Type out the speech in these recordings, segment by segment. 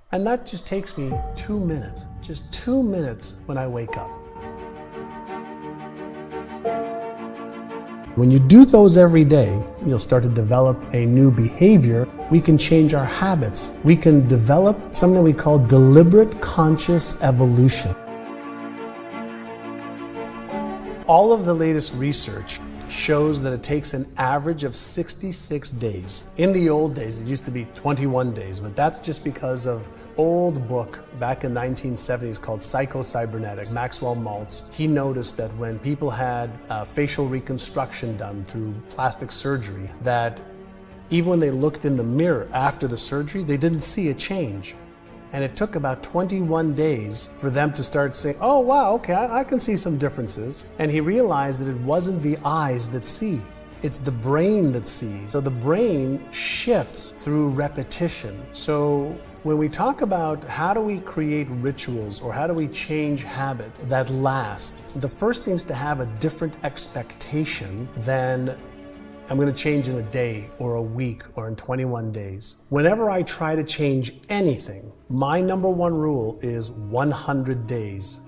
And that just takes me 2 minutes, just 2 minutes when I wake up. When you do those every day, you'll start to develop a new behavior. We can change our habits. We can develop something we call deliberate conscious evolution. All of the latest research shows that it takes an average of 66 days. In the old days, it used to be 21 days, but that's just because of old book back in 1970s called Psycho-Cybernetics. Maxwell Maltz, he noticed that when people had facial reconstruction done through plastic surgery, that even when they looked in the mirror after the surgery, they didn't see a change. And it took about 21 days for them to start saying, oh wow, okay, I can see some differences. And he realized that it wasn't the eyes that see, it's the brain that sees. So the brain shifts through repetition. So when we talk about how do we create rituals or how do we change habits that last, the first thing is to have a different expectation than I'm going to change in a day or a week or in 21 days. Whenever I try to change anything, my number one rule is 100 days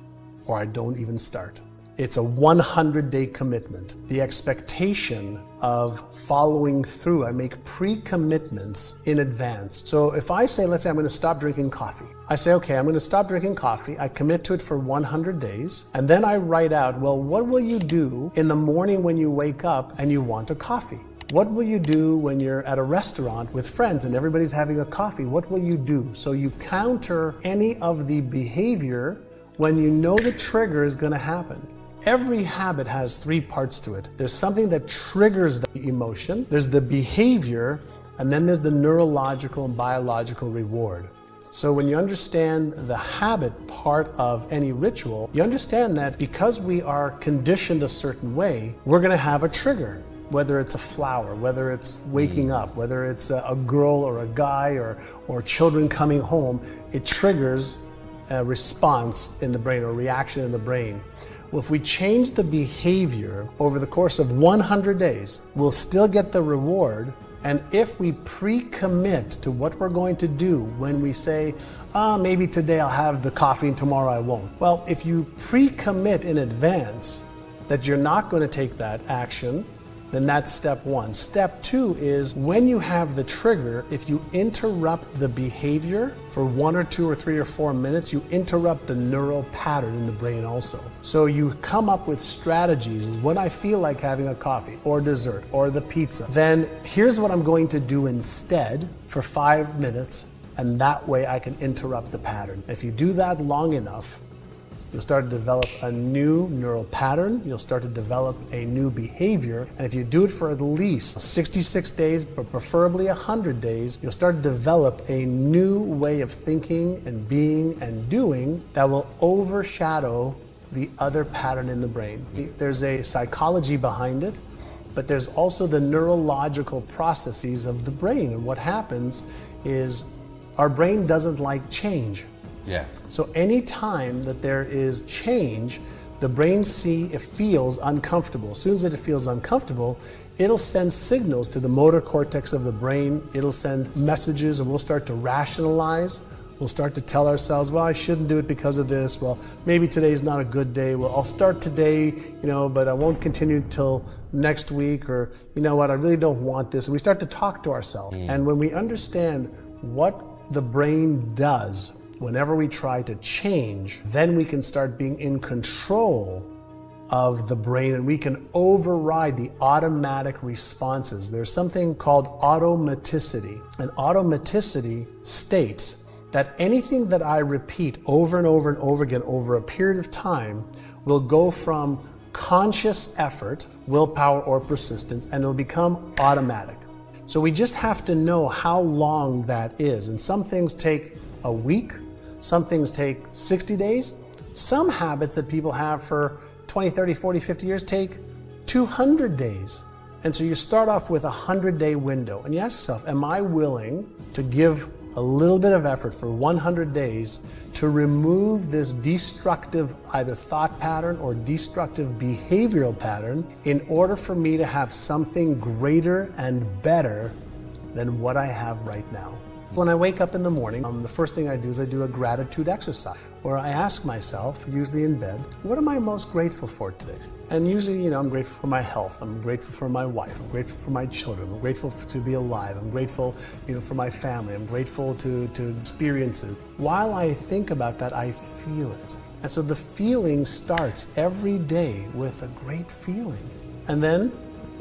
or I don't even start. It's a 100-day commitment. The expectation of following through, I make pre-commitments in advance. So if I say, let's say I'm going to stop drinking coffee. I say, okay, I'm going to stop drinking coffee. I commit to it for 100 days. And then I write out, well, what will you do in the morning when you wake up and you want a coffee? What will you do when you're at a restaurant with friends and everybody's having a coffee? What will you do? So you counter any of the behavior when you know the trigger is going to happen. Every habit has 3 parts to it. There's something that triggers the emotion, there's the behavior, and then there's the neurological and biological reward. So when you understand the habit part of any ritual, you understand that because we are conditioned a certain way, we're going to have a trigger. Whether it's a flower, whether it's waking up, whether it's a girl or a guy or children coming home, it triggers a response in the brain or reaction in the brain. Well, if we change the behavior over the course of 100 days, we'll still get the reward. And if we pre-commit to what we're going to do when we say, maybe today I'll have the coffee and tomorrow I won't. Well, if you pre-commit in advance that you're not going to take that action, then that's step 1. Step 2 is when you have the trigger, if you interrupt the behavior for 1 or 2 or 3 or 4 minutes, you interrupt the neural pattern in the brain also. So you come up with strategies. Is when I feel like having a coffee or dessert or the pizza, then here's what I'm going to do instead for 5 minutes, and that way I can interrupt the pattern. If you do that long enough, you'll start to develop a new neural pattern, you'll start to develop a new behavior, and if you do it for at least 66 days, but preferably 100 days, you'll start to develop a new way of thinking and being and doing that will overshadow the other pattern in the brain. There's a psychology behind it, but there's also the neurological processes of the brain, and what happens is our brain doesn't like change. Yeah. So any time that there is change, the brain feels uncomfortable. As soon as it feels uncomfortable, it'll send signals to the motor cortex of the brain. It'll send messages, and we'll start to rationalize. We'll start to tell ourselves, well, I shouldn't do it because of this. Well, maybe today's not a good day. Well, I'll start today, but I won't continue till next week, or you know what, I really don't want this. And we start to talk to ourselves. And when we understand what the brain does whenever we try to change, then we can start being in control of the brain, and we can override the automatic responses. There's something called automaticity. And automaticity states that anything that I repeat over and over and over again over a period of time will go from conscious effort, willpower, or persistence, and it'll become automatic. So we just have to know how long that is. And some things take a week, some things take 60 days. Some habits that people have for 20, 30, 40, 50 years take 200 days. And so you start off with a 100-day window, and you ask yourself, am I willing to give a little bit of effort for 100 days to remove this destructive either thought pattern or destructive behavioral pattern in order for me to have something greater and better than what I have right now? When I wake up in the morning, the first thing I do is I do a gratitude exercise where I ask myself, usually in bed, what am I most grateful for today? And usually, I'm grateful for my health, I'm grateful for my wife, I'm grateful for my children, I'm grateful to be alive, I'm grateful, for my family, I'm grateful to experiences. While I think about that, I feel it. And so the feeling starts every day with a great feeling. And then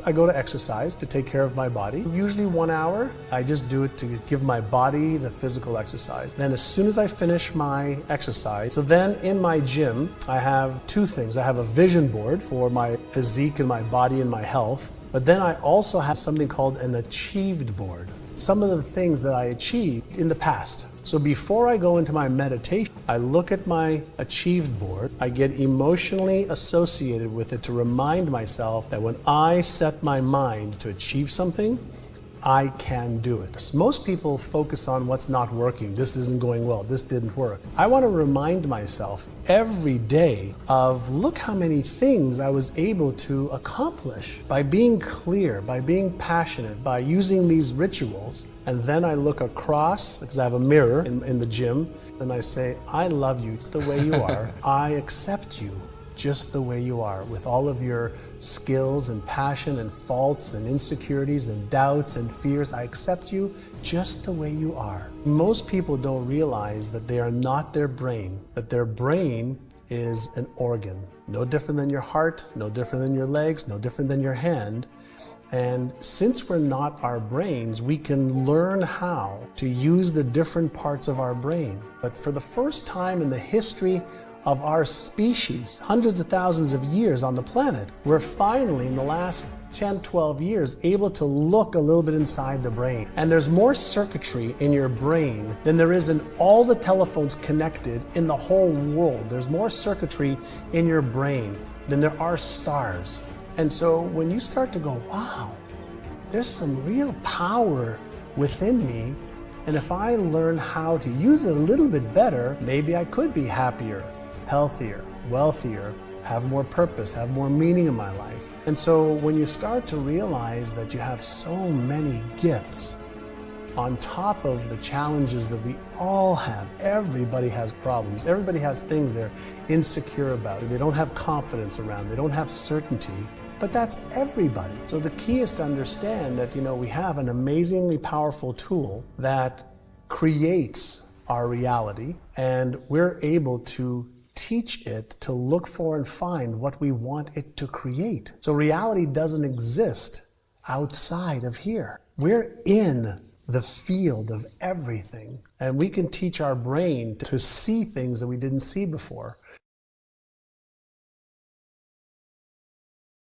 I go to exercise to take care of my body. Usually 1 hour. I just do it to give my body the physical exercise. Then as soon as I finish my exercise, so then in my gym, I have two things. I have a vision board for my physique and my body and my health. But then I also have something called an achieved board. Some of the things that I achieved in the past. So before I go into my meditation, I look at my achieved board. I get emotionally associated with it to remind myself that when I set my mind to achieve something, I can do it. Most people focus on what's not working. This isn't going well. This didn't work. I want to remind myself every day of look how many things I was able to accomplish by being clear, by being passionate, by using these rituals. And then I look across, because I have a mirror in the gym, and I say, I love you the way you are. I accept you just the way you are, with all of your skills and passion and faults and insecurities and doubts and fears. I accept you just the way you are. Most people don't realize that they are not their brain, that their brain is an organ. No different than your heart, no different than your legs, no different than your hand. And since we're not our brains, we can learn how to use the different parts of our brain. But for the first time in the history of our species, hundreds of thousands of years on the planet, we're finally, in the last 10, 12 years, able to look a little bit inside the brain. And there's more circuitry in your brain than there is in all the telephones connected in the whole world. There's more circuitry in your brain than there are stars. And so when you start to go, wow, there's some real power within me, and if I learn how to use it a little bit better, maybe I could be happier, healthier, wealthier, have more purpose, have more meaning in my life. And so when you start to realize that you have so many gifts on top of the challenges that we all have, everybody has problems, everybody has things they're insecure about, they don't have confidence around, they don't have certainty. But that's everybody. So the key is to understand that, we have an amazingly powerful tool that creates our reality, and we're able to teach it to look for and find what we want it to create. So reality doesn't exist outside of here. We're in the field of everything, and we can teach our brain to see things that we didn't see before.